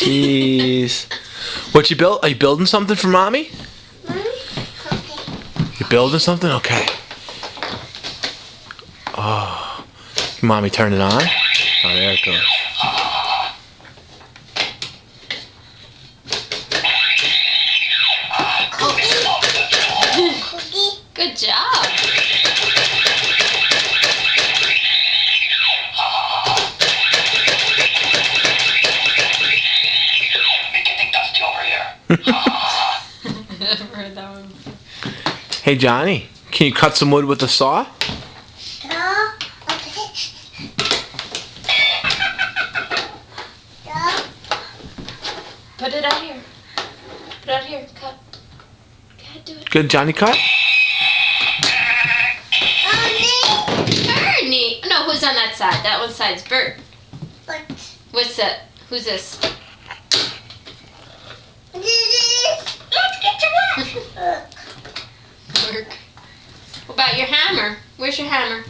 Jeez. What you build? Are you building something for Mommy? Mommy? Okay. You building something? Okay. Oh. Can Mommy turn it on? Oh, there it goes. Cookie. Good job. Getting dusty over here. I've heard that one. Hey, Johnny. Can you cut some wood with a saw? No. Okay. No. Put it out here. Put it out here. Cut. Go ahead, do it. Good, Johnny cut? Bernie. No, who's on that side? That one side's Bert. But What's that? Who's this? Work. What about your hammer? Where's your hammer?